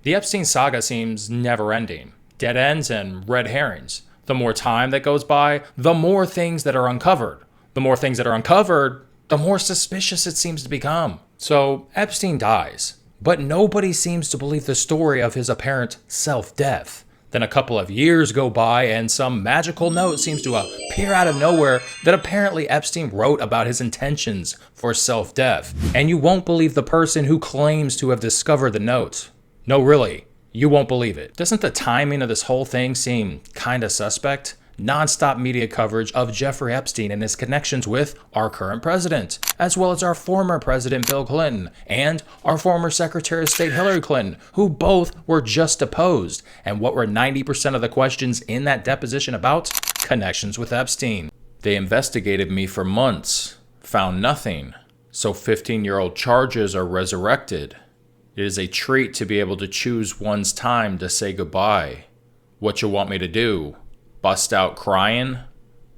The Epstein saga seems never-ending. Dead ends and red herrings. The more time that goes by, the more things that are uncovered. The more things that are uncovered, the more suspicious it seems to become. So Epstein dies, but nobody seems to believe the story of his apparent self-death. Then a couple of years go by and some magical note seems to appear out of nowhere that apparently Epstein wrote about his intentions for self-death. And you won't believe the person who claims to have discovered the note. No, really, you won't believe it. Doesn't the timing of this whole thing seem kinda suspect? Non-stop media coverage of Jeffrey Epstein and his connections with our current president, as well as our former president Bill Clinton and our former Secretary of State Hillary Clinton, who both were just deposed. And what were 90% of the questions in that deposition about? Connections with Epstein. They investigated me for months, found nothing, so 15-year-old charges are resurrected. It is a treat to be able to choose one's time to say goodbye. What you want me to do? Bust out crying?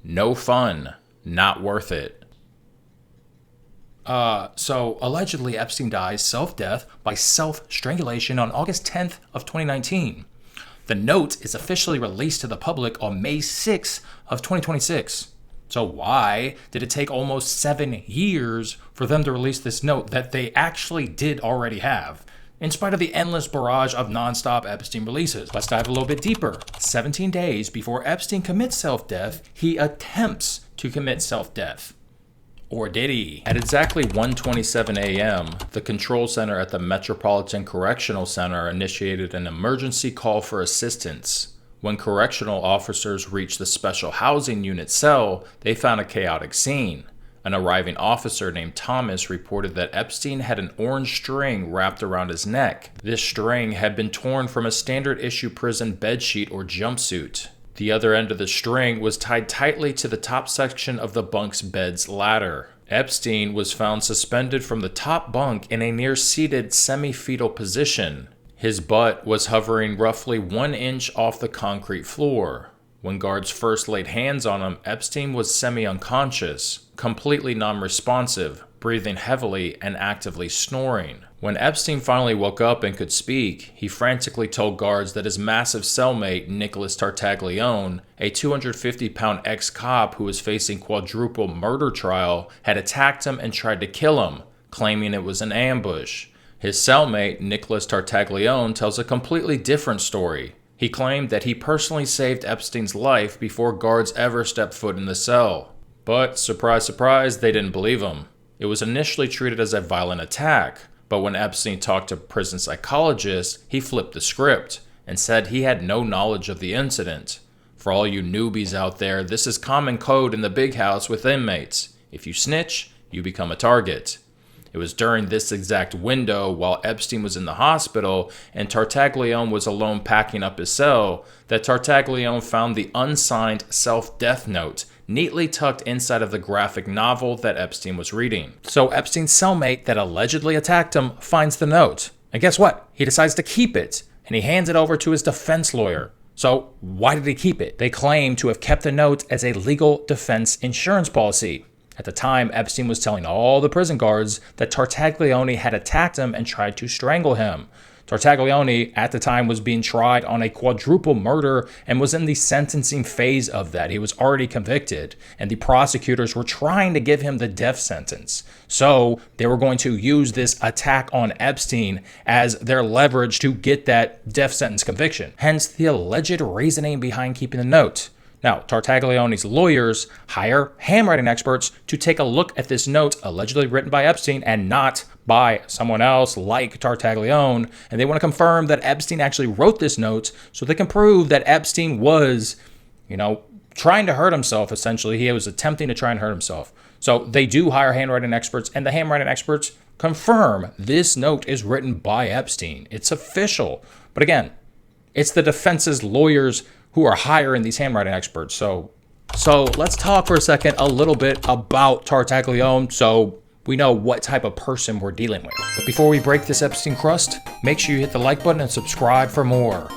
No fun. Not worth it. So allegedly Epstein dies self-death by self-strangulation on August 10th of 2019. The note is officially released to the public on May 6th of 2026. So why did it take almost 7 years for them to release this note that they actually did already have, in spite of the endless barrage of non-stop Epstein releases? Let's dive a little bit deeper. 17 days before Epstein commits self-death, he attempts to commit self-death. Or did he? At exactly 1:27 a.m., the control center at the Metropolitan Correctional Center initiated an emergency call for assistance. When correctional officers reached the special housing unit cell, they found a chaotic scene. An arriving officer named Thomas reported that Epstein had an orange string wrapped around his neck. This string had been torn from a standard issue prison bedsheet or jumpsuit. The other end of the string was tied tightly to the top section of the bunk's bed's ladder. Epstein was found suspended from the top bunk in a near-seated semi-fetal position. His butt was hovering roughly 1 inch off the concrete floor. When guards first laid hands on him, Epstein was semi-unconscious, completely non-responsive, breathing heavily and actively snoring. When Epstein finally woke up and could speak, he frantically told guards that his massive cellmate, Nicholas Tartaglione, a 250-pound ex-cop who was facing quadruple murder trial, had attacked him and tried to kill him, claiming it was an ambush. His cellmate, Nicholas Tartaglione, tells a completely different story. He claimed that he personally saved Epstein's life before guards ever stepped foot in the cell. But, surprise, surprise, they didn't believe him. It was initially treated as a violent attack, but when Epstein talked to prison psychologists, he flipped the script and said he had no knowledge of the incident. For all you newbies out there, this is common code in the big house with inmates. If you snitch, you become a target. It was during this exact window, while Epstein was in the hospital and Tartaglione was alone packing up his cell, that Tartaglione found the unsigned self-death note neatly tucked inside of the graphic novel that Epstein was reading. So Epstein's cellmate that allegedly attacked him finds the note. And guess what? He decides to keep it, and he hands it over to his defense lawyer. So why did he keep it? They claim to have kept the note as a legal defense insurance policy. At the time, Epstein was telling all the prison guards that Tartaglione had attacked him and tried to strangle him. Tartaglione, at the time, was being tried on a quadruple murder and was in the sentencing phase of that. He was already convicted, and the prosecutors were trying to give him the death sentence. So they were going to use this attack on Epstein as their leverage to get that death sentence conviction. Hence the alleged reasoning behind keeping the note. Now, Tartaglione's lawyers hire handwriting experts to take a look at this note allegedly written by Epstein and not by someone else like Tartaglione, and they want to confirm that Epstein actually wrote this note so they can prove that Epstein was, trying to hurt himself, essentially. He was attempting to try and hurt himself. So they do hire handwriting experts, and the handwriting experts confirm this note is written by Epstein. It's official. But again, it's the defense's lawyers who are hiring these handwriting experts. So let's talk for a second a little bit about Tartaglione so we know what type of person we're dealing with. But before we break this Epstein crust, make sure you hit the like button and subscribe for more.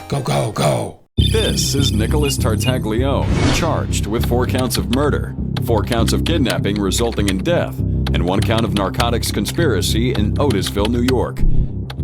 Go, go, go. This is Nicholas Tartaglione, charged with 4 counts of murder, 4 counts of kidnapping resulting in death, and 1 count of narcotics conspiracy in Otisville, New York.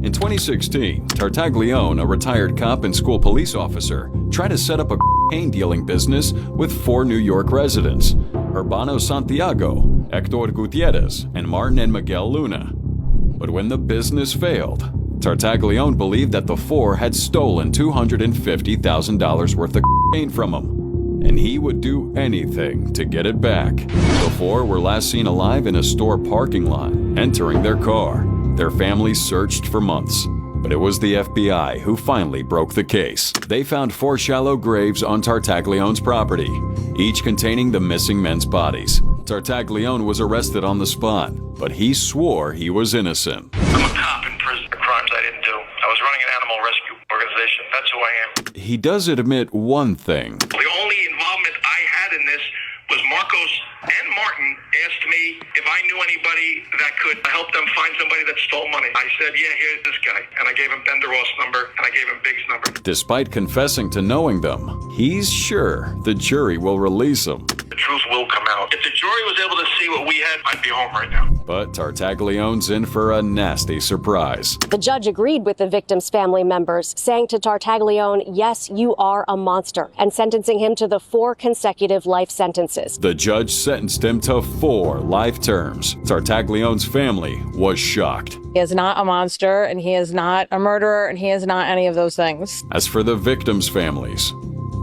In 2016, Tartaglione, a retired cop and school police officer, tried to set up a cocaine dealing business with 4 New York residents: Urbano Santiago, Hector Gutierrez, and Martin and Miguel Luna. But when the business failed, Tartaglione believed that the 4 had stolen $250,000 worth of cocaine from him, and he would do anything to get it back. The 4 were last seen alive in a store parking lot, entering their car. Their families searched for months, but it was the FBI who finally broke the case. They found 4 shallow graves on Tartaglione's property, each containing the missing men's bodies. Tartaglione was arrested on the spot, but he swore he was innocent. I'm a cop in prison for crimes I didn't do. I was running an animal rescue organization. That's who I am. He does admit one thing. The only involvement I had in this was Marcos and Martin asked me if I knew anybody that could help them find somebody that stole money. I said, yeah, here's this guy. And I gave him Benderoff's number, and I gave him Big's number. Despite confessing to knowing them, he's sure the jury will release him. The truth will come out. If the jury was able to see what we had, I'd be home right now. But Tartaglione's in for a nasty surprise. The judge agreed with the victims' family members, saying to Tartaglione, yes, you are a monster, and sentencing him to the 4 consecutive life sentences. The judge sentenced him to 4 life terms. Tartaglione's family was shocked. He is not a monster, and he is not a murderer, and he is not any of those things. As for the victims' families,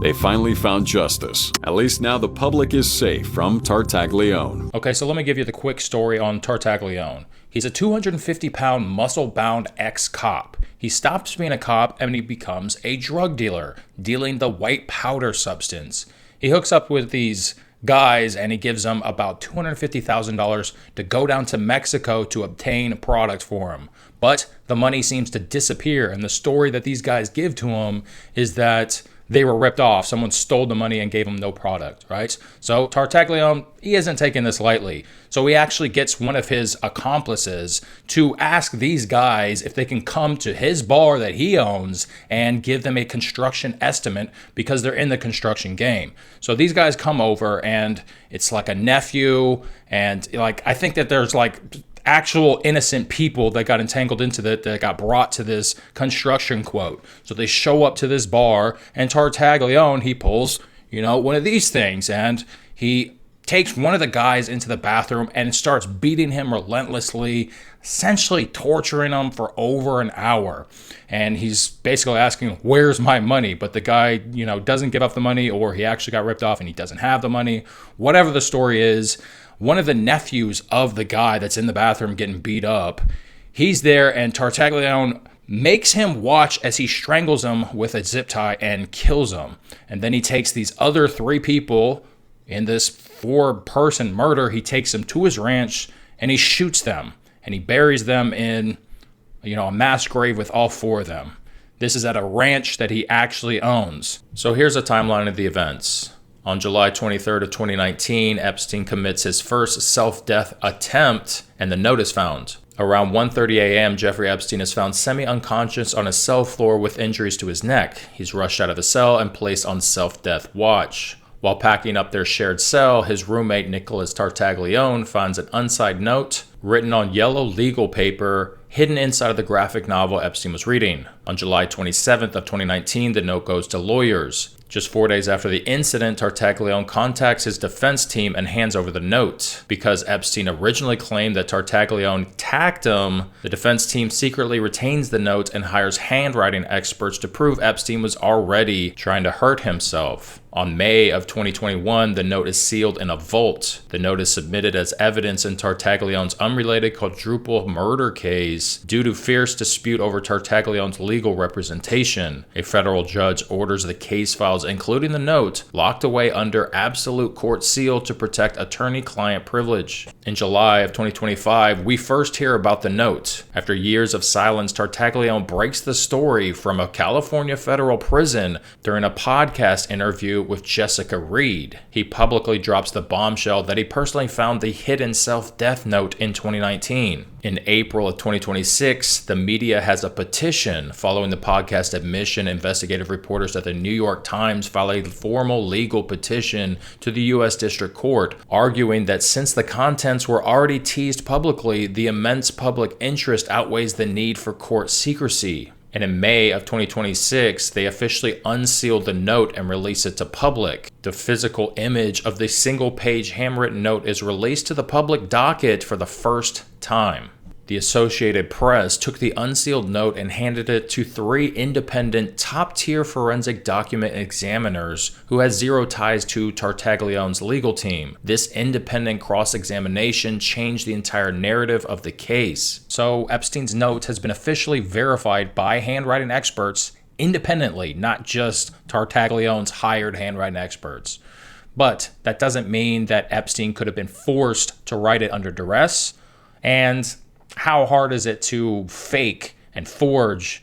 they finally found justice. At least now the public is safe from Tartaglione. Okay, so let me give you the quick story on Tartaglione. He's a 250-pound, muscle-bound ex-cop. He stops being a cop and he becomes a drug dealer, dealing the white powder substance. He hooks up with these guys and he gives them about $250,000 to go down to Mexico to obtain a product for him. But the money seems to disappear, and the story that these guys give to him is that they were ripped off. Someone stole the money and gave him no product, right? So Tartaglione, he isn't taking this lightly. So he actually gets one of his accomplices to ask these guys if they can come to his bar that he owns and give them a construction estimate because they're in the construction game. So these guys come over and it's like a nephew, and like I think that there's like actual innocent people that got entangled into that got brought to this construction quote. So they show up to this bar, and Tartaglione, he pulls, one of these things, and he takes one of the guys into the bathroom and starts beating him relentlessly, essentially torturing him for over an hour. And he's basically asking, where's my money? But the guy, doesn't give up the money, or he actually got ripped off and he doesn't have the money. Whatever the story is, one of the nephews of the guy that's in the bathroom getting beat up, he's there, and Tartaglione makes him watch as he strangles him with a zip tie and kills him. And then he takes these other 3 people in this 4-person murder, he takes them to his ranch and he shoots them. And he buries them in, a mass grave with all 4 of them. This is at a ranch that he actually owns. So here's a timeline of the events. On July 23rd of 2019, Epstein commits his first self-death attempt, and the note is found. Around 1:30 a.m., Jeffrey Epstein is found semi-unconscious on his cell floor with injuries to his neck. He's rushed out of the cell and placed on self-death watch. While packing up their shared cell, his roommate Nicholas Tartaglione finds an unsigned note written on yellow legal paper hidden inside of the graphic novel Epstein was reading. On July 27th of 2019, the note goes to lawyers. Just 4 days after the incident, Tartaglione contacts his defense team and hands over the note. Because Epstein originally claimed that Tartaglione attacked him, the defense team secretly retains the note and hires handwriting experts to prove Epstein was already trying to hurt himself. On May of 2021, the note is sealed in a vault. The note is submitted as evidence in Tartaglione's unrelated quadruple murder case due to fierce dispute over Tartaglione's legal representation. A federal judge orders the case files, including the note, locked away under absolute court seal to protect attorney-client privilege. In July of 2025, we first hear about the note. After years of silence, Tartaglione breaks the story from a California federal prison during a podcast interview with Jessica Reed. He publicly drops the bombshell that he personally found the hidden self-death note in 2019. In April of 2026, the media has a petition following the podcast admission. Investigative reporters at the New York Times Times filed a formal legal petition to the U.S. District Court, arguing that since the contents were already teased publicly, the immense public interest outweighs the need for court secrecy. And in May of 2026, they officially unsealed the note and released it to public. The physical image of the single-page handwritten note is released to the public docket for the first time. The Associated Press took the unsealed note and handed it to 3 independent, top-tier forensic document examiners who had zero ties to Tartaglione's legal team. This independent cross-examination changed the entire narrative of the case. So Epstein's note has been officially verified by handwriting experts independently, not just Tartaglione's hired handwriting experts. But that doesn't mean that Epstein could have been forced to write it under duress. And how hard is it to fake and forge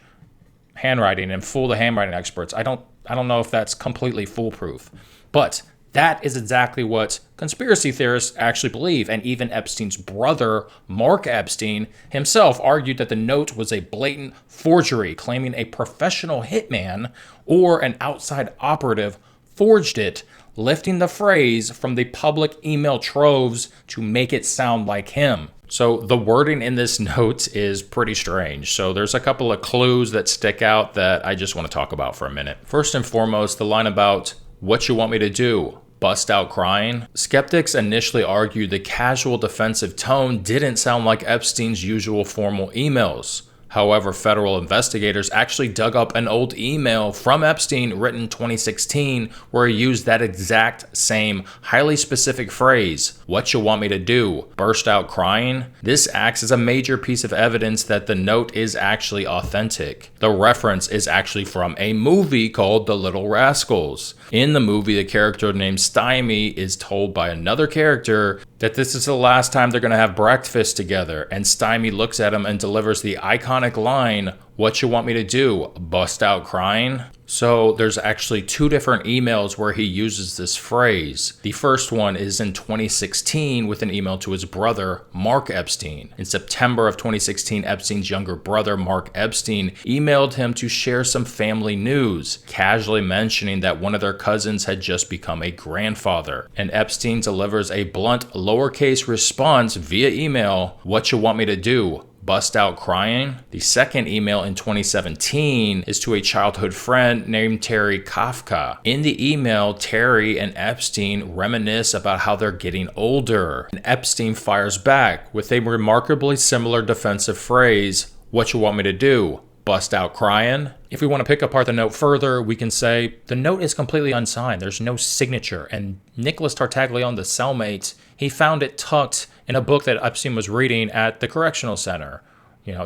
handwriting and fool the handwriting experts? I don't know if that's completely foolproof. But that is exactly what conspiracy theorists actually believe. And even Epstein's brother, Mark Epstein, himself argued that the note was a blatant forgery, claiming a professional hitman or an outside operative forged it, lifting the phrase from the public email troves to make it sound like him. So the wording in this note is pretty strange. So there's a couple of clues that stick out that I just want to talk about for a minute. First and foremost, the line about "what you want me to do, bust out crying." Skeptics initially argued the casual defensive tone didn't sound like Epstein's usual formal emails. However, federal investigators actually dug up an old email from Epstein written in 2016 where he used that exact same highly specific phrase, "what you want me to do, burst out crying." This acts as a major piece of evidence that the note is actually authentic. The reference is actually from a movie called The Little Rascals. In the movie, the character named Stymie is told by another character that this is the last time they're going to have breakfast together, and Stymie looks at him and delivers the iconic line, "what you want me to do, bust out crying?" So there's actually 2 different emails where he uses this phrase. The first one is in 2016 with an email to his brother, Mark Epstein. In September of 2016, Epstein's younger brother, Mark Epstein, emailed him to share some family news, casually mentioning that one of their cousins had just become a grandfather. And Epstein delivers a blunt, lowercase response via email, "what you want me to do, bust out crying?" The second email in 2017 is to a childhood friend named Terry Kafka. In the email, Terry and Epstein reminisce about how they're getting older. And Epstein fires back with a remarkably similar defensive phrase, "what you want me to do, bust out crying?" If we want to pick apart the note further, we can say the note is completely unsigned. There's no signature. And Nicholas Tartaglione, the cellmate, he found it tucked in a book that Epstein was reading at the correctional center,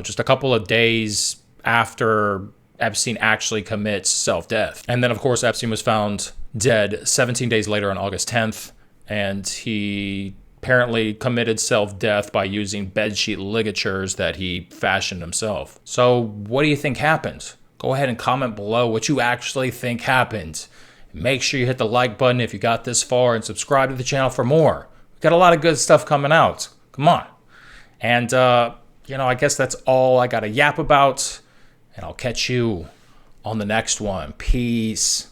just a couple of days after Epstein actually commits self-death. And then, of course, Epstein was found dead 17 days later on August 10th, and he apparently committed self-death by using bedsheet ligatures that he fashioned himself. So what do you think happened? Go ahead and comment below what you actually think happened. Make sure you hit the like button if you got this far and subscribe to the channel for more. We've got a lot of good stuff coming out. Come on. And, I guess that's all I got to yap about. And I'll catch you on the next one. Peace.